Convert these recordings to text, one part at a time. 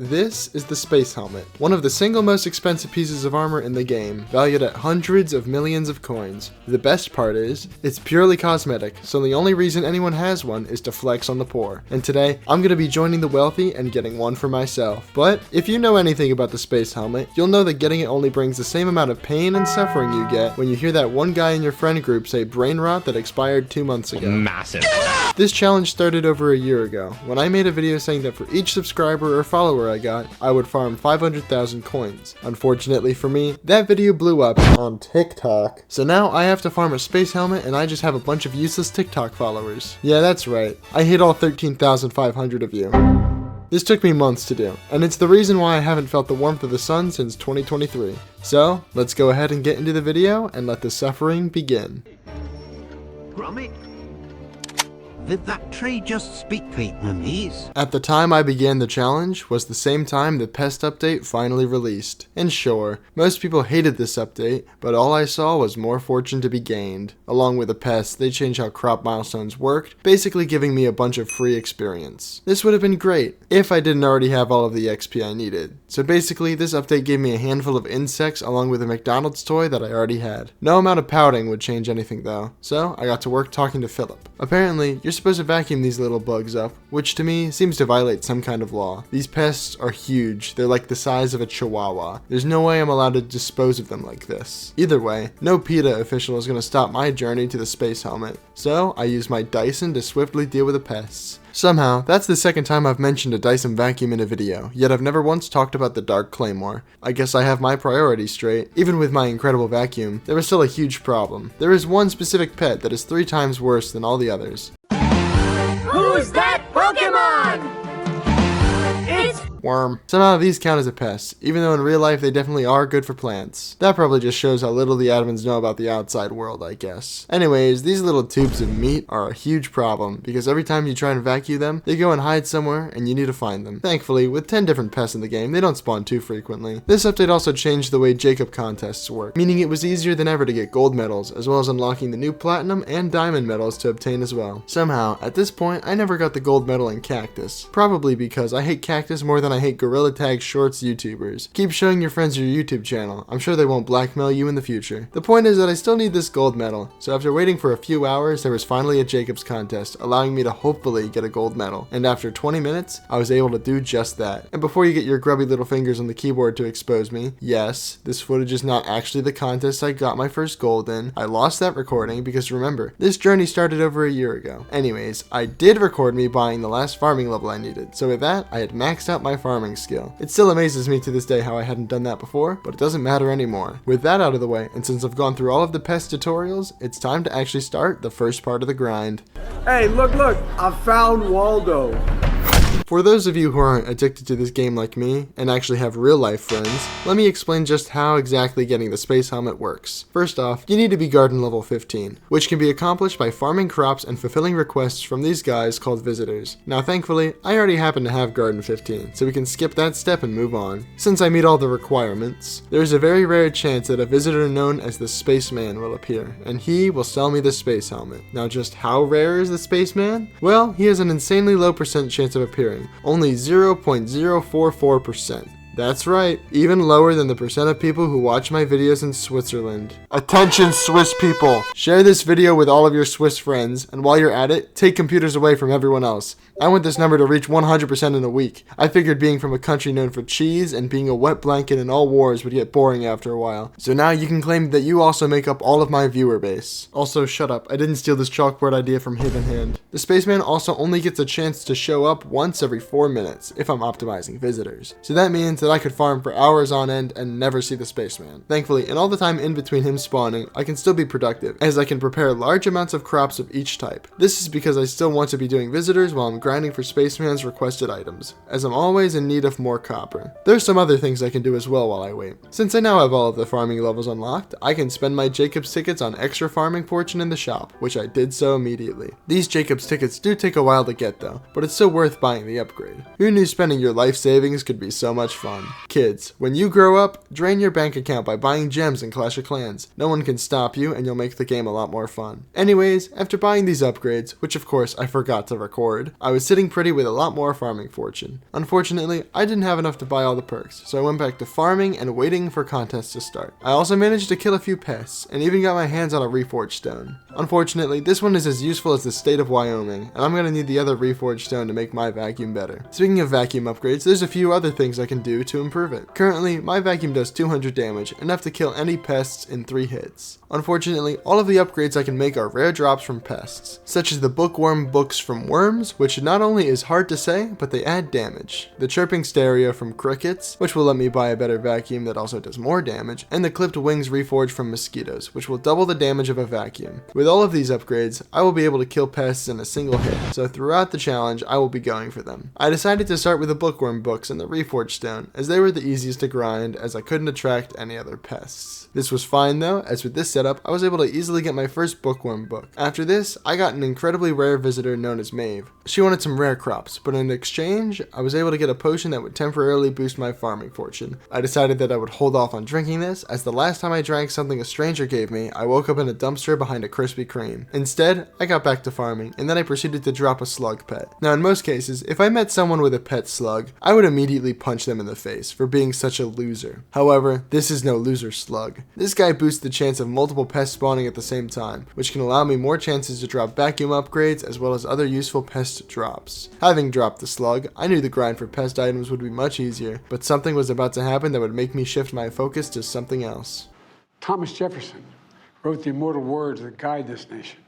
This is the space helmet, one of the single most expensive pieces of armor in the game, valued at hundreds of millions of coins. The best part is, it's purely cosmetic, so the only reason anyone has one is to flex on the poor. And today, I'm going to be joining the wealthy and getting one for myself. But if you know anything about the space helmet, you'll know that getting it only brings the same amount of pain and suffering you get when you hear that one guy in your friend group say brain rot that expired 2 months ago. Massive. This challenge started over a year ago, when I made a video saying that for each subscriber or follower I got, I would farm 500,000 coins. Unfortunately for me, that video blew up on TikTok. So now I have to farm a space helmet and I just have a bunch of useless TikTok followers. Yeah, that's right. I hate all 13,500 of you. This took me months to do, and it's the reason why I haven't felt the warmth of the sun since 2023. So, let's go ahead and get into the video and let the suffering begin. Gromit? Did that tree just speak Vietnamese? At the time I began the challenge was the same time the pest update finally released. And sure, most people hated this update, but all I saw was more fortune to be gained. Along with the pests, they changed how crop milestones worked, basically giving me a bunch of free experience. This would have been great, if I didn't already have all of the XP I needed. So basically, this update gave me a handful of insects along with a McDonald's toy that I already had. No amount of pouting would change anything though, so I got to work talking to Philip. Apparently, you're supposed to vacuum these little bugs up, which to me seems to violate some kind of law. These pests are huge, they're like the size of a chihuahua. There's no way I'm allowed to dispose of them like this. Either way, no PETA official is going to stop my journey to the space helmet, so I use my Dyson to swiftly deal with the pests. Somehow, that's the second time I've mentioned a Dyson vacuum in a video, yet I've never once talked about the Dark Claymore. I guess I have my priorities straight. Even with my incredible vacuum, there was still a huge problem. There is one specific pet that is 3 times worse than all the others. Who's that Pokemon? It's Worm. Somehow these count as a pest, even though in real life they definitely are good for plants. That probably just shows how little the admins know about the outside world, I guess. Anyways, these little tubes of meat are a huge problem, because every time you try and vacuum them, they go and hide somewhere, and you need to find them. Thankfully, with 10 different pests in the game, they don't spawn too frequently. This update also changed the way Jacob contests work, meaning it was easier than ever to get gold medals, as well as unlocking the new platinum and diamond medals to obtain as well. Somehow, at this point, I never got the gold medal in Cactus, probably because I hate Cactus more than I hate Gorilla Tag Shorts YouTubers. Keep showing your friends your YouTube channel. I'm sure they won't blackmail you in the future. The point is that I still need this gold medal, so after waiting for a few hours, there was finally a Jacob's contest, allowing me to hopefully get a gold medal. And after 20 minutes, I was able to do just that. And before you get your grubby little fingers on the keyboard to expose me, yes, this footage is not actually the contest I got my first gold in. I lost that recording because remember, this journey started over a year ago. Anyways, I did record me buying the last farming level I needed, so with that, I had maxed out my farming skill. It still amazes me to this day how I hadn't done that before, but it doesn't matter anymore. With that out of the way, and since I've gone through all of the pest tutorials, it's time to actually start the first part of the grind. Hey, look, I found Waldo. For those of you who aren't addicted to this game like me, and actually have real life friends, let me explain just how exactly getting the space helmet works. First off, you need to be garden level 15, which can be accomplished by farming crops and fulfilling requests from these guys called visitors. Now thankfully, I already happen to have garden 15, so we can skip that step and move on. Since I meet all the requirements, there is a very rare chance that a visitor known as the spaceman will appear, and he will sell me the space helmet. Now just how rare is the spaceman? Well, he has an insanely low percent chance of appearing. Only 0.044%. That's right, even lower than the percent of people who watch my videos in Switzerland. Attention Swiss people! Share this video with all of your Swiss friends, and while you're at it, take computers away from everyone else. I want this number to reach 100% in a week. I figured being from a country known for cheese and being a wet blanket in all wars would get boring after a while. So now you can claim that you also make up all of my viewer base. Also, shut up, I didn't steal this chalkboard idea from Hidden Hand. The spaceman also only gets a chance to show up once every 4 minutes, if I'm optimizing visitors. So that means that I could farm for hours on end and never see the spaceman. Thankfully, in all the time in between him spawning, I can still be productive, as I can prepare large amounts of crops of each type. This is because I still want to be doing visitors while I'm grinding for spaceman's requested items, as I'm always in need of more copper. There's some other things I can do as well while I wait. Since I now have all of the farming levels unlocked, I can spend my Jacob's tickets on extra farming fortune in the shop, which I did so immediately. These Jacob's tickets do take a while to get though, but it's still worth buying the upgrade. Who knew spending your life savings could be so much fun? fun. Kids, when you grow up, drain your bank account by buying gems in Clash of Clans. No one can stop you, and you'll make the game a lot more fun. Anyways, after buying these upgrades, which of course I forgot to record, I was sitting pretty with a lot more farming fortune. Unfortunately, I didn't have enough to buy all the perks, so I went back to farming and waiting for contests to start. I also managed to kill a few pests, and even got my hands on a reforged stone. Unfortunately, this one is as useful as the state of Wyoming, and I'm going to need the other reforged stone to make my vacuum better. Speaking of vacuum upgrades, there's a few other things I can do to improve it. Currently, my vacuum does 200 damage, enough to kill any pests in 3 hits. Unfortunately, all of the upgrades I can make are rare drops from pests, such as the bookworm books from worms, which not only is hard to say, but they add damage, the chirping stereo from crickets, which will let me buy a better vacuum that also does more damage, and the clipped wings reforged from mosquitoes, which will double the damage of a vacuum. With all of these upgrades, I will be able to kill pests in a single hit, so throughout the challenge, I will be going for them. I decided to start with the bookworm books and the reforged stone, as they were the easiest to grind, as I couldn't attract any other pests. This was fine though, as with this setup, I was able to easily get my first bookworm book. After this, I got an incredibly rare visitor known as Maeve. She wanted some rare crops, but in exchange, I was able to get a potion that would temporarily boost my farming fortune. I decided that I would hold off on drinking this, as the last time I drank something a stranger gave me, I woke up in a dumpster behind a Krispy Kreme. Instead, I got back to farming, and then I proceeded to drop a slug pet. Now in most cases, if I met someone with a pet slug, I would immediately punch them in the face for being such a loser. However, this is no loser slug. This guy boosts the chance of multiple pests spawning at the same time, which can allow me more chances to drop vacuum upgrades as well as other useful pest drops. Having dropped the slug, I knew the grind for pest items would be much easier, but something was about to happen that would make me shift my focus to something else. Thomas Jefferson wrote the immortal words that guide this nation.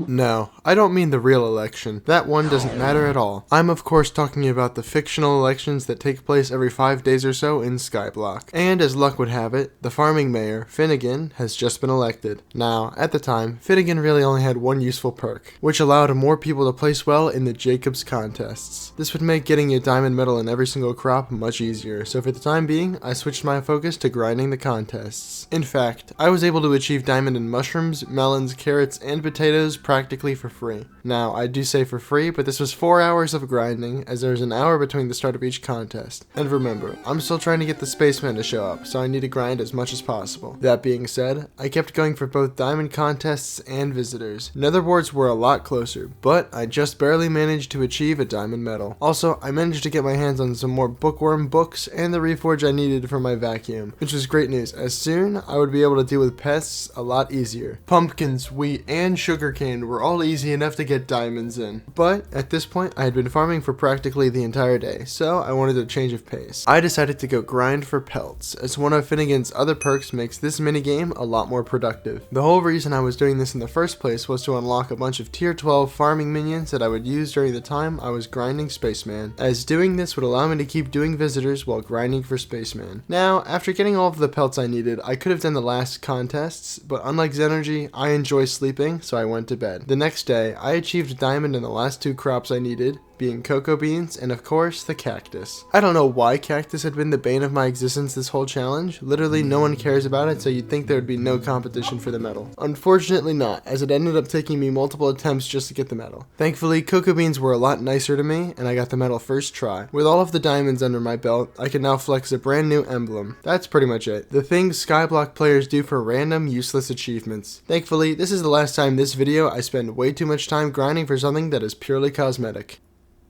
No, I don't mean the real election. That one doesn't matter at all. I'm of course talking about the fictional elections that take place every 5 days or so in Skyblock. And as luck would have it, the farming mayor, Finnegan, has just been elected. Now, at the time, Finnegan really only had one useful perk, which allowed more people to place well in the Jacobs contests. This would make getting a diamond medal in every single crop much easier, so for the time being, I switched my focus to grinding the contests. In fact, I was able to achieve diamond in mushrooms, melons, carrots, and potatoes practically for free. Now, I do say for free, but this was 4 hours of grinding, as there is an hour between the start of each contest. And remember, I'm still trying to get the spaceman to show up, so I need to grind as much as possible. That being said, I kept going for both diamond contests and visitors. Netherboards were a lot closer, but I just barely managed to achieve a diamond medal. Also, I managed to get my hands on some more bookworm books and the reforge I needed for my vacuum, which was great news, as soon I would be able to deal with pests a lot easier. Pumpkins, wheat, and sugarcane were all easy enough to get diamonds in. But at this point, I had been farming for practically the entire day, so I wanted a change of pace. I decided to go grind for pelts, as one of Finnegan's other perks makes this minigame a lot more productive. The whole reason I was doing this in the first place was to unlock a bunch of tier 12 farming minions that I would use during the time I was grinding Spaceman, as doing this would allow me to keep doing visitors while grinding for Spaceman. Now, after getting all of the pelts I needed, I could have done the last contests, but unlike Zenergy, I enjoy sleeping, so I went to bed. The next day, I achieved a diamond in the last 2 crops I needed, being cocoa beans and of course the cactus. I don't know why cactus had been the bane of my existence this whole challenge. Literally no one cares about it, so you'd think there would be no competition for the medal. Unfortunately not, as it ended up taking me multiple attempts just to get the medal. Thankfully, cocoa beans were a lot nicer to me, and I got the medal first try. With all of the diamonds under my belt, I can now flex a brand new emblem. That's pretty much it. The things Skyblock players do for random, useless achievements. Thankfully, this is the last time this video I spend way too much time grinding for something that is purely cosmetic.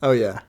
Oh yeah.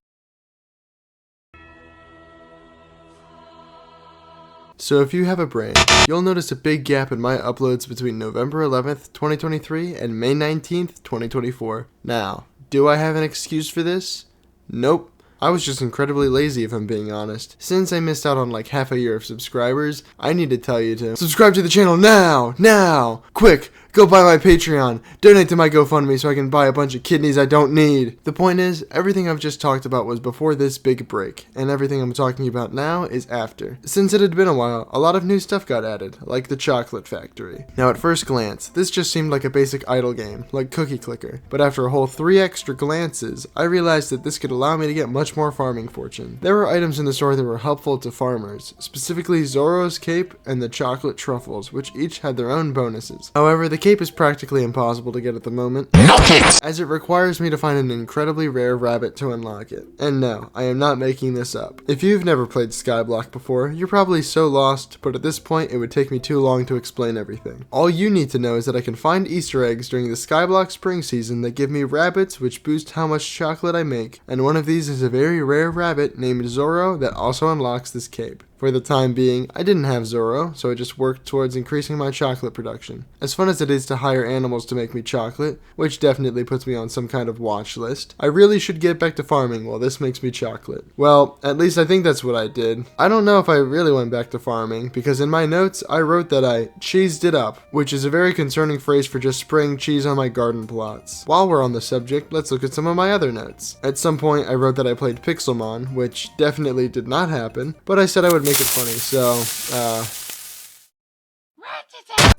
So if you have a brain, you'll notice a big gap in my uploads between November 11th, 2023 and May 19th, 2024. Now, do I have an excuse for this? Nope. I was just incredibly lazy if I'm being honest. Since I missed out on like half a year of subscribers, I need to tell you to subscribe to the channel now! Now! Quick! Go buy my Patreon, donate to my GoFundMe so I can buy a bunch of kidneys I don't need. The point is, everything I've just talked about was before this big break, and everything I'm talking about now is after. Since it had been a while, a lot of new stuff got added, like the chocolate factory. Now at first glance, this just seemed like a basic idle game, like Cookie Clicker, but after a whole 3 extra glances, I realized that this could allow me to get much more farming fortune. There were items in the store that were helpful to farmers, specifically Zoro's cape and the chocolate truffles, which each had their own bonuses. However, the cape is practically impossible to get at the moment, as it requires me to find an incredibly rare rabbit to unlock it. And no, I am not making this up. If you've never played Skyblock before, you're probably so lost, but at this point it would take me too long to explain everything. All you need to know is that I can find Easter eggs during the Skyblock spring season that give me rabbits which boost how much chocolate I make, and one of these is a very rare rabbit named Zorro that also unlocks this cape. For the time being, I didn't have Zorro, so I just worked towards increasing my chocolate production. As fun as it is to hire animals to make me chocolate, which definitely puts me on some kind of watch list, I really should get back to farming while this makes me chocolate. Well, at least I think that's what I did. I don't know if I really went back to farming, because in my notes I wrote that I cheesed it up, which is a very concerning phrase for just spraying cheese on my garden plots. While we're on the subject, let's look at some of my other notes. At some point I wrote that I played Pixelmon, which definitely did not happen, but I said I would make it funny, so,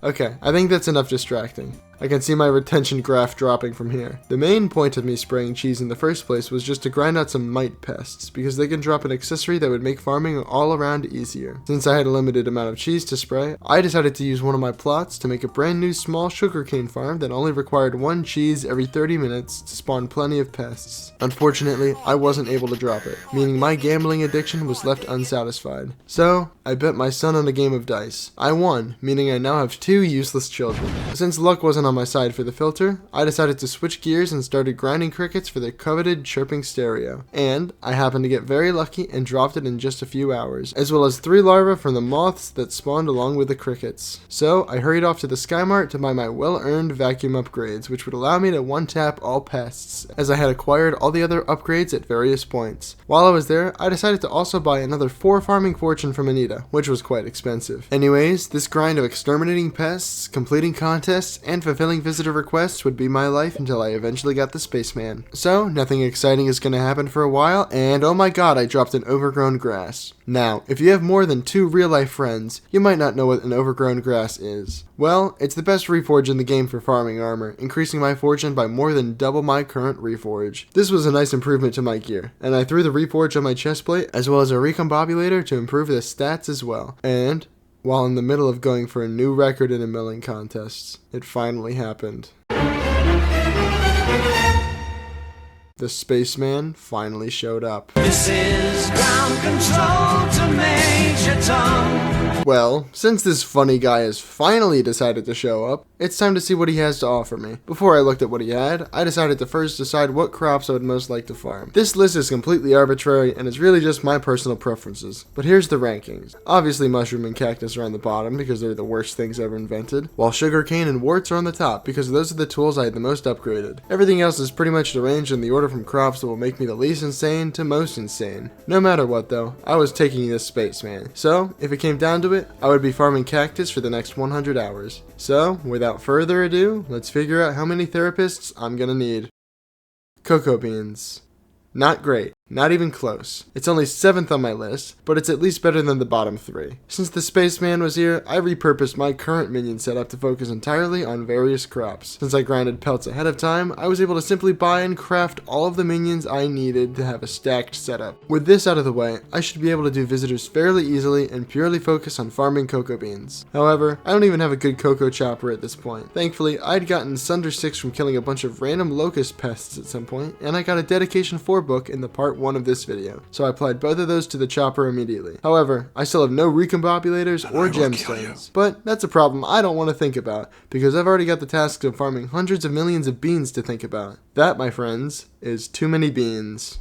okay, I think that's enough distracting. I can see my retention graph dropping from here. The main point of me spraying cheese in the first place was just to grind out some mite pests, because they can drop an accessory that would make farming all around easier. Since I had a limited amount of cheese to spray, I decided to use one of my plots to make a brand new small sugarcane farm that only required one cheese every 30 minutes to spawn plenty of pests. Unfortunately, I wasn't able to drop it, meaning my gambling addiction was left unsatisfied. So, I bet my son on a game of dice. I won, meaning I now have 2 useless children. Since luck wasn't on my side for the filter, I decided to switch gears and started grinding crickets for the coveted chirping stereo. And I happened to get very lucky and dropped it in just a few hours, as well as 3 larvae from the moths that spawned along with the crickets. So I hurried off to the Sky Mart to buy my well-earned vacuum upgrades, which would allow me to one-tap all pests, as I had acquired all the other upgrades at various points. While I was there, I decided to also buy another 4 farming fortune from Anita, which was quite expensive. Anyways, this grind of exterminating pests, completing contests, and fulfilling visitor requests would be my life until I eventually got the spaceman. So, nothing exciting is going to happen for a while, and oh my god, I dropped an overgrown grass. Now, if you have more than 2 real-life friends, you might not know what an overgrown grass is. Well, it's the best reforge in the game for farming armor, increasing my fortune by more than double my current reforge. This was a nice improvement to my gear, and I threw the reforge on my chestplate, as well as a recombobulator to improve the stats as well. And while in the middle of going for a new record in a milling contest, it finally happened. The spaceman finally showed up. This is ground control to Major Tom. Well, since this funny guy has finally decided to show up, it's time to see what he has to offer me. Before I looked at what he had, I decided to first decide what crops I would most like to farm. This list is completely arbitrary and is really just my personal preferences, but here's the rankings. Obviously mushroom and cactus are on the bottom because they're the worst things ever invented, while sugarcane and warts are on the top because those are the tools I had the most upgraded. Everything else is pretty much arranged in the order from crops that will make me the least insane to most insane. No matter what though, I was taking this spaceman. So, if it came down to it, I would be farming cactus for the next 100 hours. So, without further ado, let's figure out how many therapists I'm gonna need. Cocoa beans. Not great. Not even close. It's only 7th on my list, but it's at least better than the bottom 3. Since the spaceman was here, I repurposed my current minion setup to focus entirely on various crops. Since I grinded pelts ahead of time, I was able to simply buy and craft all of the minions I needed to have a stacked setup. With this out of the way, I should be able to do visitors fairly easily and purely focus on farming cocoa beans. However, I don't even have a good cocoa chopper at this point. Thankfully, I'd gotten Sunder 6 from killing a bunch of random locust pests at some point, and I got a dedication 4 book in the part 1 of this video, so I applied both of those to the chopper immediately. However, I still have no recombobulators or gemstones, but that's a problem I don't want to think about, because I've already got the task of farming hundreds of millions of beans to think about. That, my friends, is too many beans.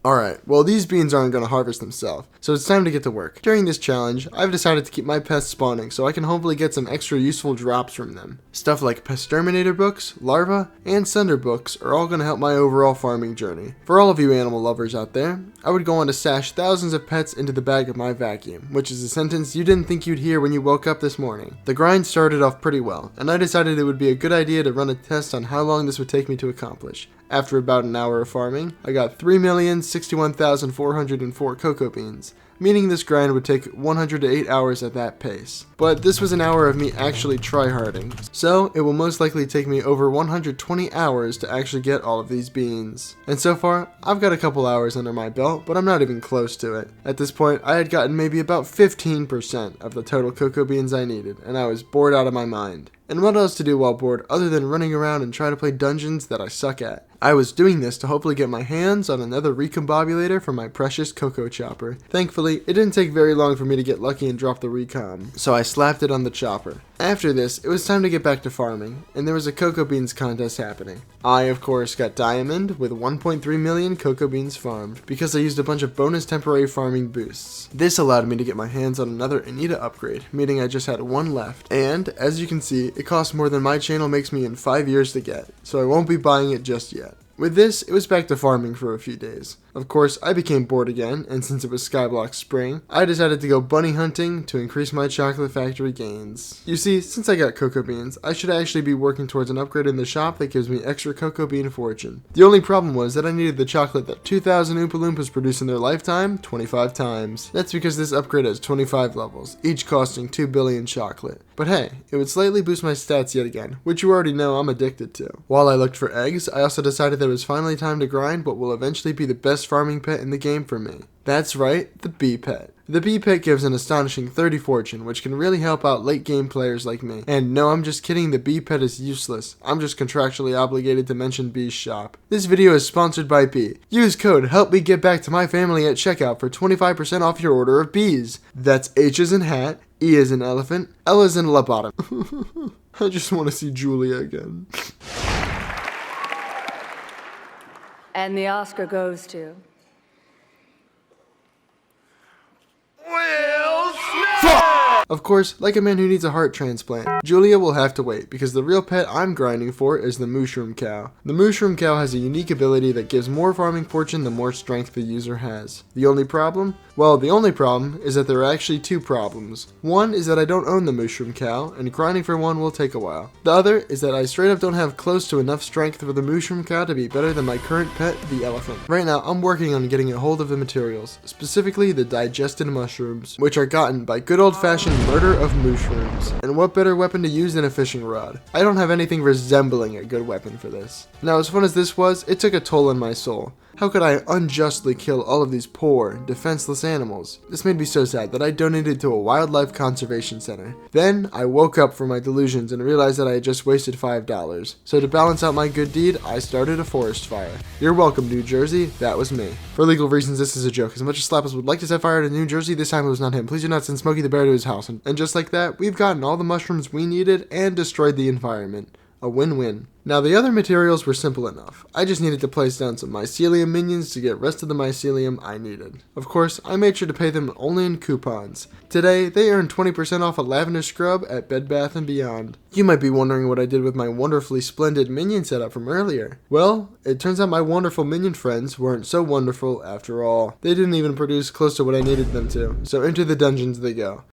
Alright, well these beans aren't going to harvest themselves, so it's time to get to work. During this challenge, I've decided to keep my pests spawning so I can hopefully get some extra useful drops from them. Stuff like Pestterminator books, larvae, and Sunder books are all going to help my overall farming journey. For all of you animal lovers out there, I would go on to stash thousands of pets into the bag of my vacuum, which is a sentence you didn't think you'd hear when you woke up this morning. The grind started off pretty well, and I decided it would be a good idea to run a test on how long this would take me to accomplish. After about an hour of farming, I got 3,061,404 cocoa beans. meaning this grind would take 100 to 8 hours at that pace. But this was an hour of me actually tryharding, so it will most likely take me over 120 hours to actually get all of these beans. And so far, I've got a couple hours under my belt, but I'm not even close to it. At this point, I had gotten maybe about 15% of the total cocoa beans I needed, and I was bored out of my mind. And what else to do while bored other than running around and try to play dungeons that I suck at? I was doing this to hopefully get my hands on another recombobulator for my precious cocoa chopper. Thankfully, it didn't take very long for me to get lucky and drop the recom, so I slapped it on the chopper. After this, it was time to get back to farming, and there was a cocoa beans contest happening. I, of course, got diamond with 1.3 million cocoa beans farmed, because I used a bunch of bonus temporary farming boosts. This allowed me to get my hands on another Anita upgrade, meaning I just had one left, and, as you can see, it costs more than my channel makes me in 5 years to get, so I won't be buying it just yet. With this, it was back to farming for a few days. Of course, I became bored again, and since it was Skyblock spring, I decided to go bunny hunting to increase my chocolate factory gains. You see, since I got cocoa beans, I should actually be working towards an upgrade in the shop that gives me extra cocoa bean fortune. The only problem was that I needed the chocolate that 2,000 Oompa Loompas produce in their lifetime 25 times. That's because this upgrade has 25 levels, each costing 2 billion chocolate. But hey, it would slightly boost my stats yet again, which you already know I'm addicted to. While I looked for eggs, I also decided that it was finally time to grind what will eventually be the best farming pet in the game for me. That's right, the bee pet. The bee pet gives an astonishing 30 fortune, which can really help out late game players like me. And no, I'm just kidding, the bee pet is useless. I'm just contractually obligated to mention Bee's shop. This video is sponsored by Bee. Use code Help Me Get Back to My Family at checkout for 25% off your order of bees. That's H as in hat, E as in elephant, L as in lobotomy. I just want to see Julia again. And the Oscar goes to... Of course, like a man who needs a heart transplant, Julia will have to wait because the real pet I'm grinding for is the mushroom cow. The mushroom cow has a unique ability that gives more farming fortune the more strength the user has. The only problem? Well, the only problem is that there are actually two problems. One is that I don't own the mushroom cow, and grinding for one will take a while. The other is that I straight up don't have close to enough strength for the mushroom cow to be better than my current pet, the elephant. Right now, I'm working on getting a hold of the materials, specifically the digested mushrooms, which are gotten by good old-fashioned murder of mushrooms. And what better weapon to use than a fishing rod? I don't have anything resembling a good weapon for this. Now, as fun as this was, it took a toll on my soul. How could I unjustly kill all of these poor, defenseless animals? This made me so sad that I donated to a wildlife conservation center. Then, I woke up from my delusions and realized that I had just wasted $5. So to balance out my good deed, I started a forest fire. You're welcome, New Jersey. That was me. For legal reasons, this is a joke. As much as Slapples would like to set fire to New Jersey, this time it was not him. Please do not send Smokey the Bear to his house. And just like that, we've gotten all the mushrooms we needed and destroyed the environment. A win-win. Now the other materials were simple enough. I just needed to place down some mycelium minions to get rest of the mycelium I needed. Of course, I made sure to pay them only in coupons. Today, they earned 20% off a lavender scrub at Bed Bath & Beyond. You might be wondering what I did with my wonderfully splendid minion setup from earlier. Well, it turns out my wonderful minion friends weren't so wonderful after all. They didn't even produce close to what I needed them to, so into the dungeons they go.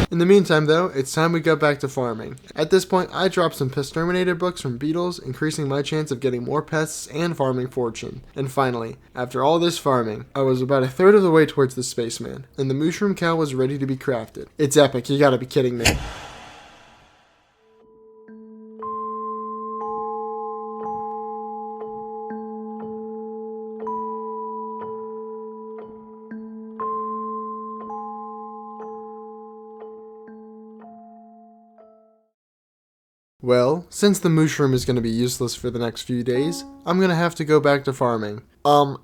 In the meantime though, it's time we got back to farming. At this point, I dropped some Pestterminator books from beetles, increasing my chance of getting more pests and farming fortune. And finally, after all this farming, I was about a third of the way towards the spaceman, and the mushroom cow was ready to be crafted. It's epic, you gotta be kidding me. Well, since the mushroom is going to be useless for the next few days, I'm going to have to go back to farming.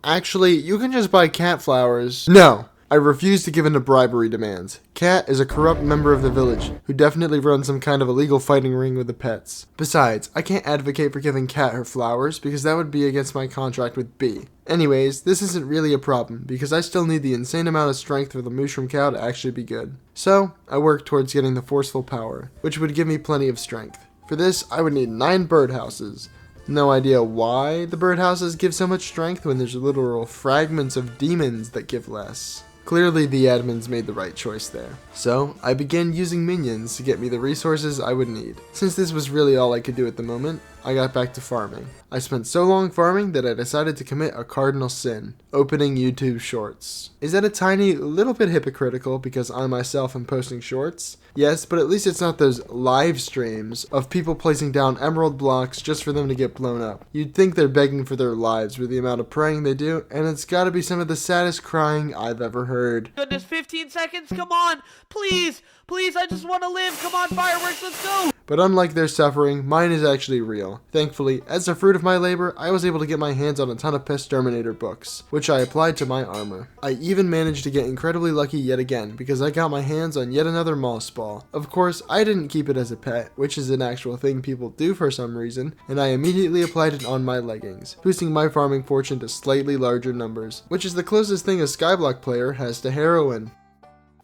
Actually, you can just buy cat flowers. No! I refuse to give in to bribery demands. Cat is a corrupt member of the village, who definitely runs some kind of illegal fighting ring with the pets. Besides, I can't advocate for giving Cat her flowers, because that would be against my contract with Bee. Anyways, this isn't really a problem, because I still need the insane amount of strength for the mushroom cow to actually be good. So, I work towards getting the forceful power, which would give me plenty of strength. For this, I would need 9 birdhouses. No idea why the birdhouses give so much strength when there's literal fragments of demons that give less. Clearly the admins made the right choice there. So, I began using minions to get me the resources I would need. Since this was really all I could do at the moment, I got back to farming. I spent so long farming that I decided to commit a cardinal sin, opening YouTube Shorts. Is that a tiny little bit hypocritical because I myself am posting shorts? Yes, but at least it's not those live streams of people placing down emerald blocks just for them to get blown up. You'd think they're begging for their lives with the amount of praying they do, and it's gotta be some of the saddest crying I've ever heard. Goodness, 15 seconds, come on, please, I just want to live, come on, fireworks, let's go. But unlike their suffering, mine is actually real. Thankfully, as a fruit of my labor, I was able to get my hands on a ton of Pestterminator books, which I applied to my armor. I even managed to get incredibly lucky yet again, because I got my hands on yet another moss ball. Of course, I didn't keep it as a pet, which is an actual thing people do for some reason, and I immediately applied it on my leggings, boosting my farming fortune to slightly larger numbers, which is the closest thing a Skyblock player has to heroin.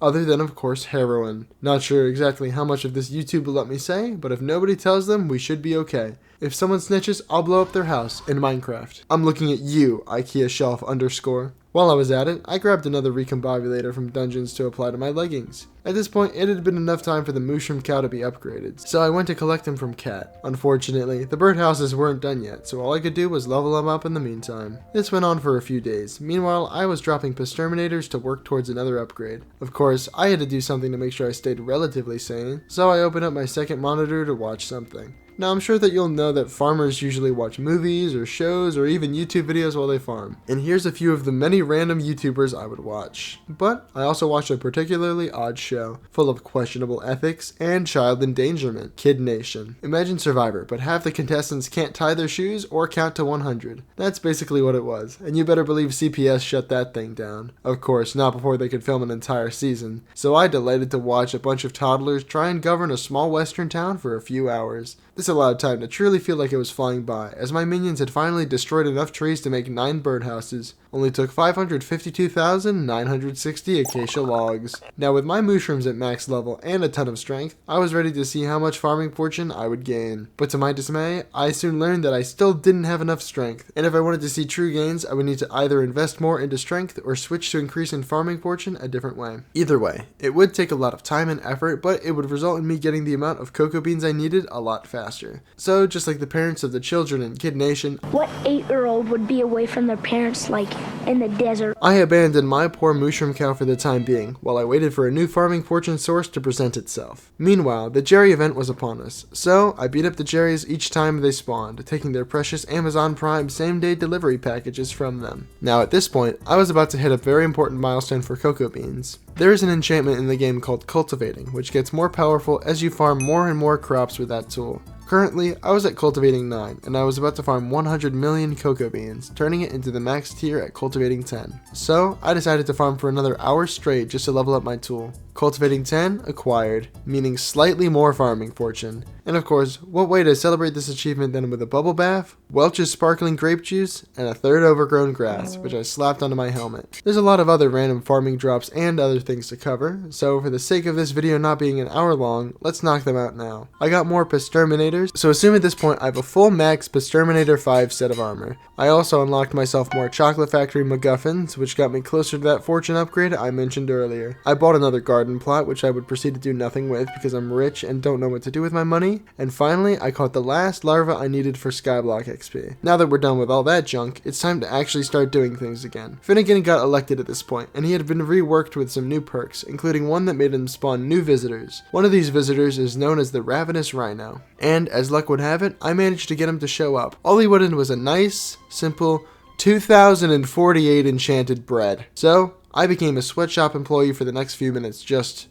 Other than, of course, heroin. Not sure exactly how much of this YouTube will let me say, but if nobody tells them, we should be okay. If someone snitches, I'll blow up their house in Minecraft. I'm looking at you, IKEA shelf _. While I was at it, I grabbed another recombobulator from Dungeons to apply to my leggings. At this point, it had been enough time for the mushroom cow to be upgraded, so I went to collect him from Cat. Unfortunately, the birdhouses weren't done yet, so all I could do was level him up in the meantime. This went on for a few days. Meanwhile, I was dropping Pestterminators to work towards another upgrade. Of course, I had to do something to make sure I stayed relatively sane, so I opened up my second monitor to watch something. Now, I'm sure that you'll know that farmers usually watch movies or shows or even YouTube videos while they farm. And here's a few of the many random YouTubers I would watch. But I also watched a particularly odd show, full of questionable ethics and child endangerment, Kid Nation. Imagine Survivor, but half the contestants can't tie their shoes or count to 100. That's basically what it was, and you better believe CPS shut that thing down. Of course, not before they could film an entire season, so I delighted to watch a bunch of toddlers try and govern a small western town for a few hours. This allowed time to truly feel like it was flying by, as my minions had finally destroyed enough trees to make 9 birdhouses. Only took 552,960 acacia logs. Now with my mushrooms at max level and a ton of strength, I was ready to see how much farming fortune I would gain. But to my dismay, I soon learned that I still didn't have enough strength, and if I wanted to see true gains, I would need to either invest more into strength or switch to increase in farming fortune a different way. Either way, it would take a lot of time and effort, but it would result in me getting the amount of cocoa beans I needed a lot faster. So, just like the parents of the children in Kid Nation, what 8-year-old would be away from their parents like in the desert? I abandoned my poor mushroom cow for the time being, while I waited for a new farming fortune source to present itself. Meanwhile, the Jerry event was upon us, so I beat up the Jerrys each time they spawned, taking their precious Amazon Prime same-day delivery packages from them. Now at this point, I was about to hit a very important milestone for cocoa beans. There is an enchantment in the game called Cultivating, which gets more powerful as you farm more and more crops with that tool. Currently, I was at Cultivating 9, and I was about to farm 100 million cocoa beans, turning it into the max tier at Cultivating 10. So, I decided to farm for another hour straight just to level up my tool. Cultivating 10 acquired, meaning slightly more farming fortune. And of course, what way to celebrate this achievement than with a bubble bath, Welch's sparkling grape juice, and a third overgrown grass, which I slapped onto my helmet. There's a lot of other random farming drops and other things to cover, so for the sake of this video not being an hour long, let's knock them out now. I got more Pestterminators, so assume at this point I have a full max Pestterminator 5 set of armor. I also unlocked myself more Chocolate Factory MacGuffins, which got me closer to that fortune upgrade I mentioned earlier. I bought another garden plot, which I would proceed to do nothing with because I'm rich and don't know what to do with my money. And finally, I caught the last larva I needed for Skyblock XP. Now that we're done with all that junk, it's time to actually start doing things again. Finnegan got elected at this point, and he had been reworked with some new perks, including one that made him spawn new visitors. One of these visitors is known as the Ravenous Rhino, and as luck would have it, I managed to get him to show up. All he wanted was a nice, simple 2,048 enchanted bread. So, I became a sweatshop employee for the next few minutes, just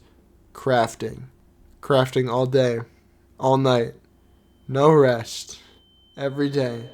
crafting. Crafting all day, all night, no rest, every day,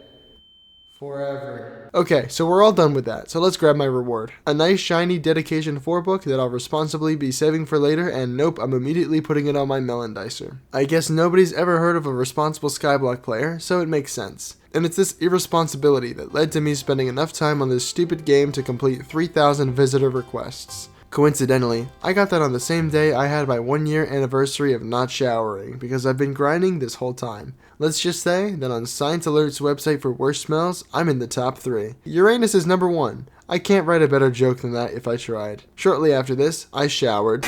forever. Okay, so we're all done with that, so let's grab my reward. A nice shiny Dedication 4 book that I'll responsibly be saving for later, and nope, I'm immediately putting it on my melon dicer. I guess nobody's ever heard of a responsible Skyblock player, so it makes sense. And it's this irresponsibility that led to me spending enough time on this stupid game to complete 3,000 visitor requests. Coincidentally, I got that on the same day I had my 1-year anniversary of not showering, because I've been grinding this whole time. Let's just say that on Science Alert's website for worst smells, I'm in the top 3. Uranus is number 1. I can't write a better joke than that if I tried. Shortly after this, I showered.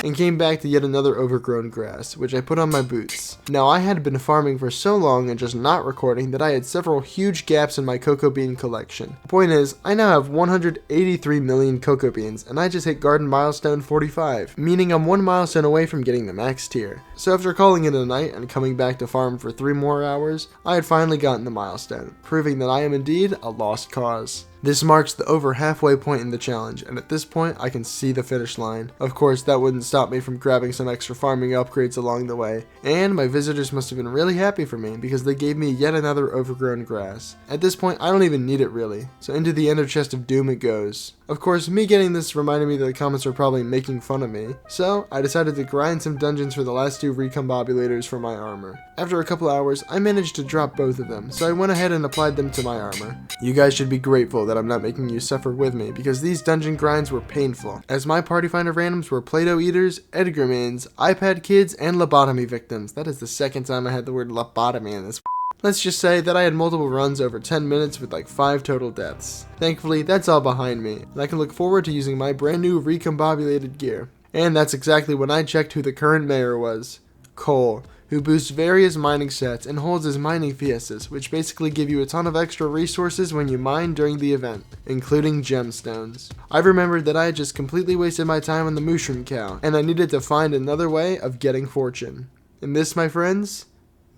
and came back to yet another overgrown grass, which I put on my boots. Now I had been farming for so long and just not recording that I had several huge gaps in my cocoa bean collection. The point is, I now have 183 million cocoa beans, and I just hit garden milestone 45, meaning I'm 1 milestone away from getting the max tier. So after calling it a night and coming back to farm for 3 more hours, I had finally gotten the milestone, proving that I am indeed a lost cause. This marks the over halfway point in the challenge, and at this point I can see the finish line. Of course, that wouldn't stop me from grabbing some extra farming upgrades along the way, and my visitors must have been really happy for me because they gave me yet another overgrown grass. At this point, I don't even need it really, so into the ender chest of doom it goes. Of course, me getting this reminded me that the comments were probably making fun of me, so I decided to grind some dungeons for the last 2 recombobulators for my armor. After a couple hours, I managed to drop both of them, so I went ahead and applied them to my armor. You guys should be grateful that I'm not making you suffer with me, because these dungeon grinds were painful, as my party finder randoms were Play-Doh eaters, Edgarmans, iPad kids, and lobotomy victims. That is the second time I had the word lobotomy in this. Let's just say that I had multiple runs over 10 minutes with like 5 total deaths. Thankfully, that's all behind me, and I can look forward to using my brand new recombobulated gear. And that's exactly when I checked who the current mayor was. Cole, who boosts various mining sets and holds his mining fiestas, which basically give you a ton of extra resources when you mine during the event, including gemstones. I remembered that I had just completely wasted my time on the mushroom cow, and I needed to find another way of getting fortune. And this, my friends,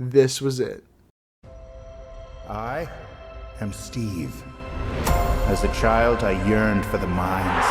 this was it. I am Steve. As a child, I yearned for the mines,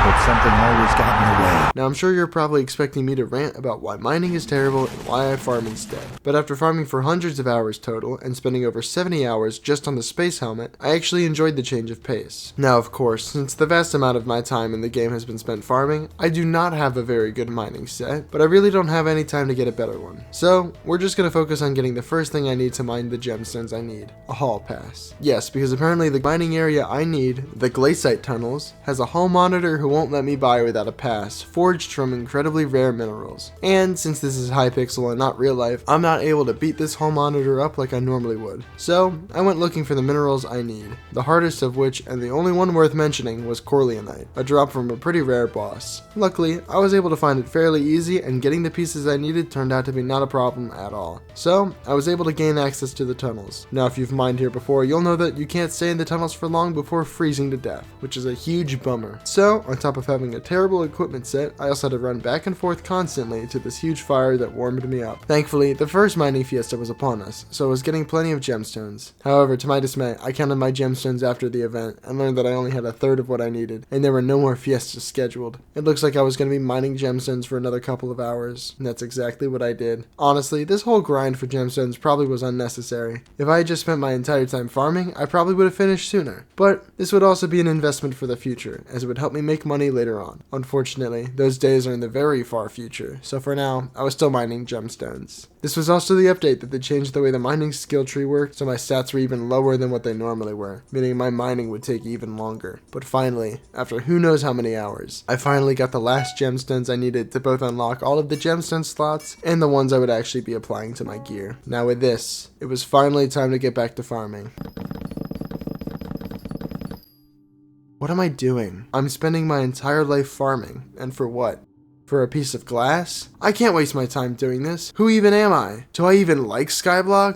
but something always got in the way. Now I'm sure you're probably expecting me to rant about why mining is terrible and why I farm instead. But after farming for hundreds of hours total and spending over 70 hours just on the space helmet, I actually enjoyed the change of pace. Now of course, since the vast amount of my time in the game has been spent farming, I do not have a very good mining set, but I really don't have any time to get a better one. So we're just going to focus on getting the first thing I need to mine the gemstones I need, a hall pass. Yes, because apparently the mining area I need, the glaciite tunnels, has a hall monitor who won't let me by without a pass, forged from incredibly rare minerals. And since this is Hypixel and not real life, I'm not able to beat this hall monitor up like I normally would. So I went looking for the minerals I need, the hardest of which and the only one worth mentioning was Corleonite, a drop from a pretty rare boss. Luckily, I was able to find it fairly easy, and getting the pieces I needed turned out to be not a problem at all. So I was able to gain access to the tunnels. Now if you've mined here before, you'll know that you can't stay in the tunnels for long before freezing to death, which is a huge bummer. So on top of having a terrible equipment set, I also had to run back and forth constantly to this huge fire that warmed me up. Thankfully, the first mining fiesta was upon us, so I was getting plenty of gemstones. However, to my dismay, I counted my gemstones after the event and learned that I only had a third of what I needed, and there were no more fiestas scheduled. It looks like I was going to be mining gemstones for another couple of hours, and that's exactly what I did. Honestly, this whole grind for gemstones probably was unnecessary. If I had just spent my entire time farming, I probably would have finished sooner. But this would also be an investment for the future, as it would help me make money later on. Unfortunately, those days are in the very far future, so for now, I was still mining gemstones. This was also the update that they changed the way the mining skill tree worked, so my stats were even lower than what they normally were, meaning my mining would take even longer. But finally, after who knows how many hours, I finally got the last gemstones I needed to both unlock all of the gemstone slots and the ones I would actually be applying to my gear. Now with this, it was finally time to get back to farming. What am I doing? I'm spending my entire life farming, and for what? For a piece of glass? I can't waste my time doing this. Who even am I? Do I even like Skyblock?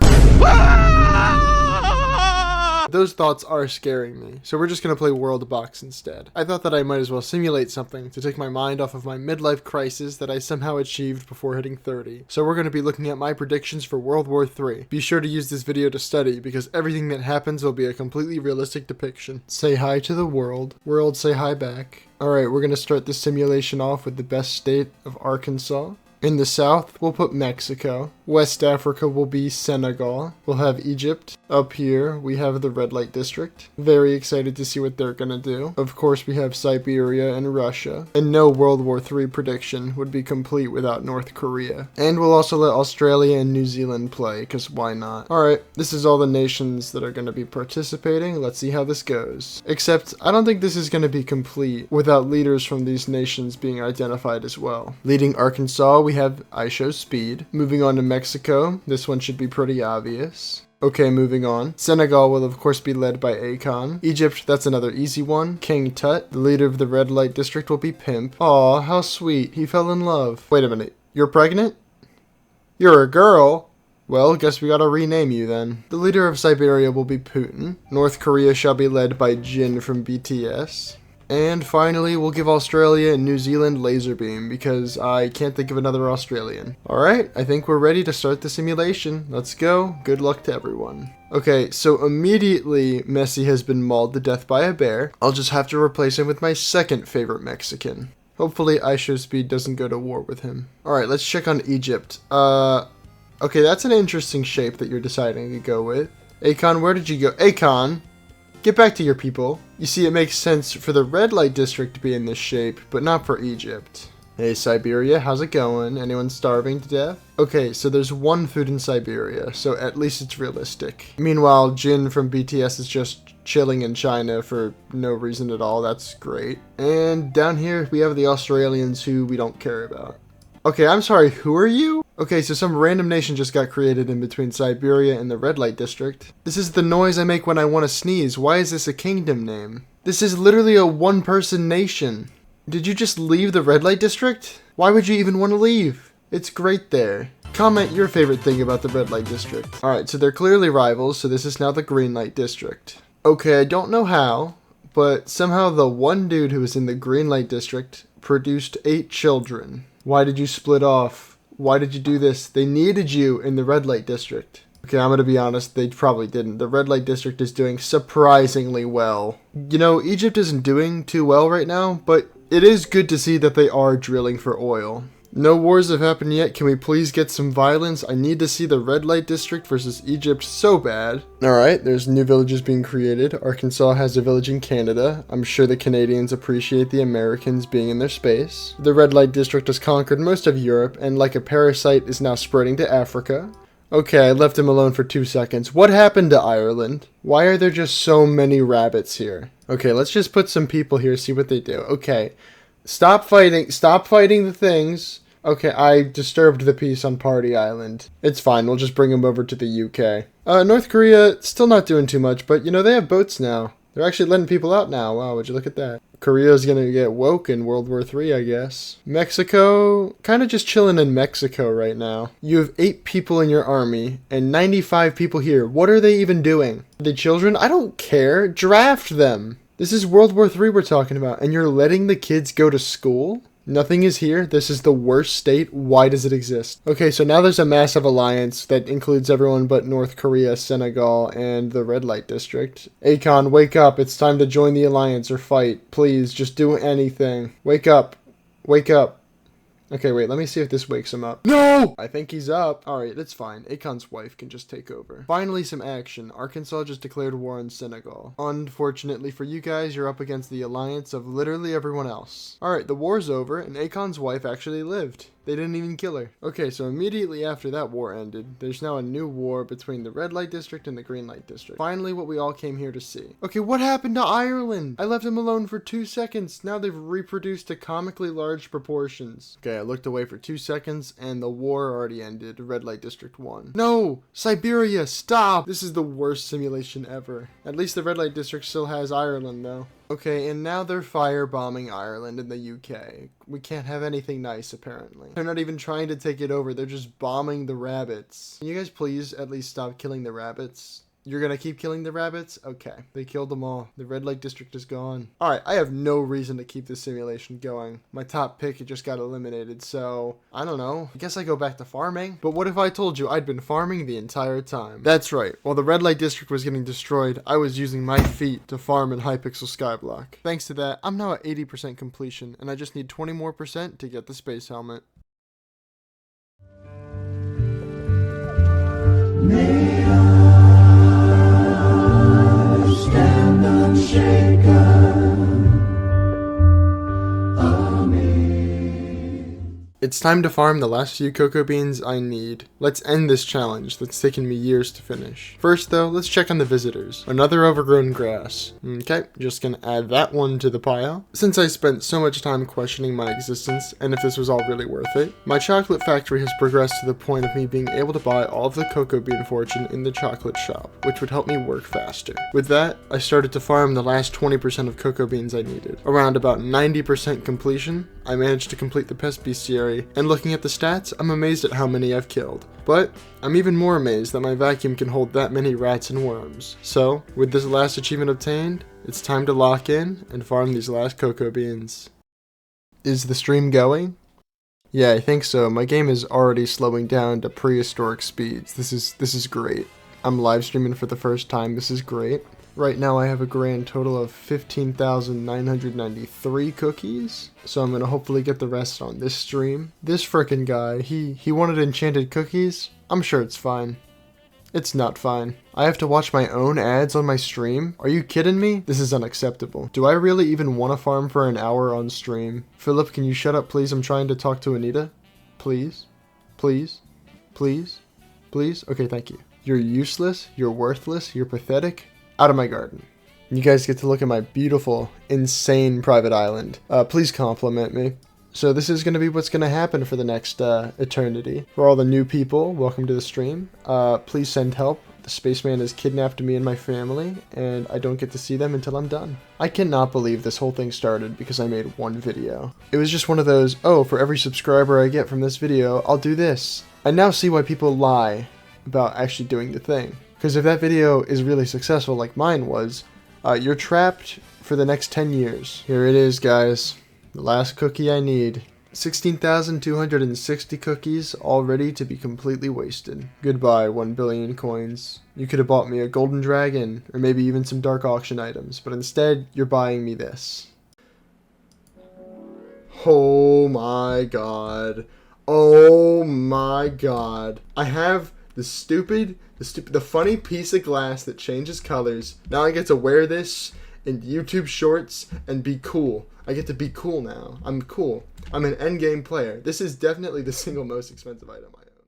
Those thoughts are scaring me, so we're just gonna play World Box instead. I thought that I might as well simulate something to take my mind off of my midlife crisis that I somehow achieved before hitting 30. So we're gonna be looking at my predictions for World War III. Be sure to use this video to study, because everything that happens will be a completely realistic depiction. Say hi to the world. World, say hi back. Alright, we're gonna start this simulation off with the best state of Arkansas. In the south, we'll put Mexico. West Africa will be Senegal. We'll have Egypt. Up here, we have the red light district. Very excited to see what they're gonna do. Of course, we have Siberia and Russia. And no World War III prediction would be complete without North Korea. And we'll also let Australia and New Zealand play, because why not? Alright, this is all the nations that are gonna be participating. Let's see how this goes. Except, I don't think this is gonna be complete without leaders from these nations being identified as well. Leading Arkansas, we we have I show speed. Moving on to Mexico. This one should be pretty obvious. Okay, moving on. Senegal will of course be led by Akon. Egypt, that's another easy one. King Tut, the leader of the red light district, will be Pimp. Aw, how sweet. He fell in love. Wait a minute. You're pregnant? You're a girl? Well, guess we gotta rename you then. The leader of Siberia will be Putin. North Korea shall be led by Jin from BTS. And finally, we'll give Australia and New Zealand Laserbeam because I can't think of another Australian. Alright, I think we're ready to start the simulation. Let's go. Good luck to everyone. Okay, so immediately Messi has been mauled to death by a bear. I'll just have to replace him with my second favorite Mexican. Hopefully I show speed doesn't go to war with him. Alright, let's check on Egypt. Okay, that's an interesting shape that you're deciding to go with. Akon, where did you go? Akon! Get back to your people. You see, it makes sense for the red light district to be in this shape, but not for Egypt. Hey, Siberia, how's it going? Anyone starving to death? Okay, so there's one food in Siberia, so at least it's realistic. Meanwhile, Jin from BTS is just chilling in China for no reason at all. That's great. And down here, we have the Australians who we don't care about. Okay, I'm sorry, who are you? Okay, so some random nation just got created in between Siberia and the red light district. This is the noise I make when I want to sneeze. Why is this a kingdom name? This is literally a one-person nation. Did you just leave the red light district? Why would you even want to leave? It's great there. Comment your favorite thing about the red light district. Alright, so they're clearly rivals, so this is now the green light district. Okay, I don't know how, but somehow the one dude who was in the green light district produced 8 children. Why did you split off? Why did you do this? They needed you in the red light district. Okay, I'm gonna be honest, they probably didn't. The red light district is doing surprisingly well. You know, Egypt isn't doing too well right now, but it is good to see that they are drilling for oil. No wars have happened yet. Can we please get some violence? I need to see the red light district versus Egypt so bad. Alright, there's new villages being created. Arkansas has a village in Canada. I'm sure the Canadians appreciate the Americans being in their space. The red light district has conquered most of Europe and like a parasite is now spreading to Africa. Okay, I left him alone for 2 seconds. What happened to Ireland? Why are there just so many rabbits here? Okay, let's just put some people here, see what they do. Okay, stop fighting the things. Okay, I disturbed the peace on Party Island. It's fine, we'll just bring them over to the UK. North Korea, still not doing too much, but you know, they have boats now. They're actually letting people out now. Wow, would you look at that? Korea's gonna get woke in World War III, I guess. Mexico, kind of just chilling in Mexico right now. You have 8 people in your army, and 95 people here. What are they even doing? Are they children? I don't care. Draft them. This is World War III we're talking about, and you're letting the kids go to school? Nothing is here. This is the worst state. Why does it exist? Okay, so now there's a massive alliance that includes everyone but North Korea, Senegal, and the red light district. Akon, wake up. It's time to join the alliance or fight. Please, just do anything. Wake up. Wake up. Okay, wait, let me see if this wakes him up. No! I think he's up. Alright, that's fine. Akon's wife can just take over. Finally, some action. Arkansas just declared war on Senegal. Unfortunately for you guys, you're up against the alliance of literally everyone else. Alright, the war's over, and Akon's wife actually lived. They didn't even kill her. Okay, so immediately after that war ended, there's now a new war between the red light district and the green light district. Finally, what we all came here to see. Okay, what happened to Ireland? I left him alone for 2 seconds. Now they've reproduced to comically large proportions. Okay, I looked away for 2 seconds, and the war already ended. Red light district won. No! Siberia, stop! This is the worst simulation ever. At least the red light district still has Ireland, though. Okay, and now they're firebombing Ireland and the UK. We can't have anything nice, apparently. They're not even trying to take it over. They're just bombing the rabbits. Can you guys please at least stop killing the rabbits? You're gonna keep killing the rabbits? Okay. They killed them all. The red light district is gone. Alright, I have no reason to keep this simulation going. My top pick just got eliminated, so I don't know. I guess I go back to farming. But what if I told you I'd been farming the entire time? That's right. While the red light district was getting destroyed, I was using my feet to farm in Hypixel Skyblock. Thanks to that, I'm now at 80% completion, and I just need 20% more to get the space helmet. It's time to farm the last few cocoa beans I need. Let's end this challenge that's taken me years to finish. First though, let's check on the visitors. Another overgrown grass. Okay, just gonna add that one to the pile. Since I spent so much time questioning my existence and if this was all really worth it, my chocolate factory has progressed to the point of me being able to buy all of the cocoa bean fortune in the chocolate shop, which would help me work faster. With that, I started to farm the last 20% of cocoa beans I needed. Around about 90% completion, I managed to complete the pest bestiary, and looking at the stats, I'm amazed at how many I've killed. But I'm even more amazed that my vacuum can hold that many rats and worms. So, with this last achievement obtained, it's time to lock in and farm these last cocoa beans. Is the stream going? Yeah, I think so. My game is already slowing down to prehistoric speeds. This is great. I'm live streaming for the first time. This is great. Right now I have a grand total of 15,993 cookies, so I'm gonna hopefully get the rest on this stream. This frickin' guy, he wanted enchanted cookies. I'm sure it's fine. It's not fine. I have to watch my own ads on my stream? Are you kidding me? This is unacceptable. Do I really even want to farm for an hour on stream? Philip, can you shut up please? I'm trying to talk to Anita. Please? Please? Please? Please? Okay, thank you. You're useless, you're worthless, you're pathetic. Out of my garden. You guys get to look at my beautiful, insane private island. Please compliment me. So this is going to be what's going to happen for the next eternity. For all the new people, welcome to the stream. Please send help. The spaceman has kidnapped me and my family, and I don't get to see them until I'm done. I cannot believe this whole thing started because I made one video. It was just one of those, oh, for every subscriber I get from this video, I'll do this. I now see why people lie about actually doing the thing. Because if that video is really successful like mine was, you're trapped for the next 10 years. Here it is, guys. The last cookie I need. 16,260 cookies, all ready to be completely wasted. Goodbye, 1 billion coins. You could have bought me a golden dragon, or maybe even some dark auction items, but instead, you're buying me this. Oh my god. Oh my god. I have the funny piece of glass that changes colors. Now I get to wear this in YouTube shorts and be cool. I get to be cool now. I'm cool. I'm an endgame player. This is definitely the single most expensive item I own.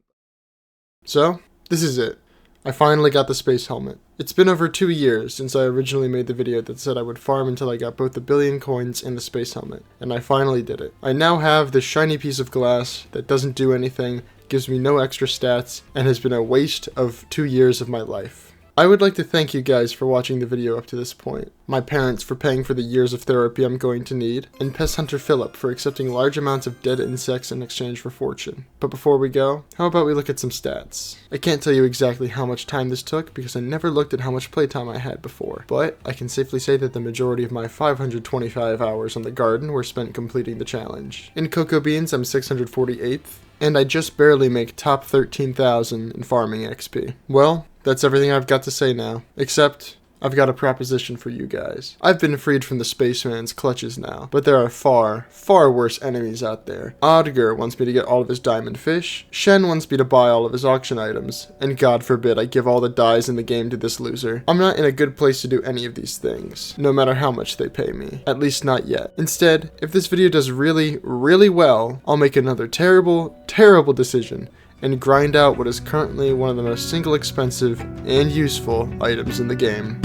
So, this is it. I finally got the space helmet. It's been over 2 years since I originally made the video that said I would farm until I got both the billion coins and the space helmet, and I finally did it. I now have this shiny piece of glass that doesn't do anything, gives me no extra stats, and has been a waste of 2 years of my life. I would like to thank you guys for watching the video up to this point, my parents for paying for the years of therapy I'm going to need, and Pest Hunter Philip for accepting large amounts of dead insects in exchange for fortune. But before we go, how about we look at some stats? I can't tell you exactly how much time this took because I never looked at how much playtime I had before, but I can safely say that the majority of my 525 hours on the garden were spent completing the challenge. In cocoa beans, I'm 648th, and I just barely make top 13,000 in farming XP. Well, that's everything I've got to say now, except I've got a proposition for you guys. I've been freed from the spaceman's clutches now, but there are far, far worse enemies out there. Odger wants me to get all of his diamond fish, Shen wants me to buy all of his auction items, and God forbid I give all the dyes in the game to this loser. I'm not in a good place to do any of these things, no matter how much they pay me. At least not yet. Instead, if this video does really, really well, I'll make another terrible, terrible decision and grind out what is currently one of the most single expensive and useful items in the game.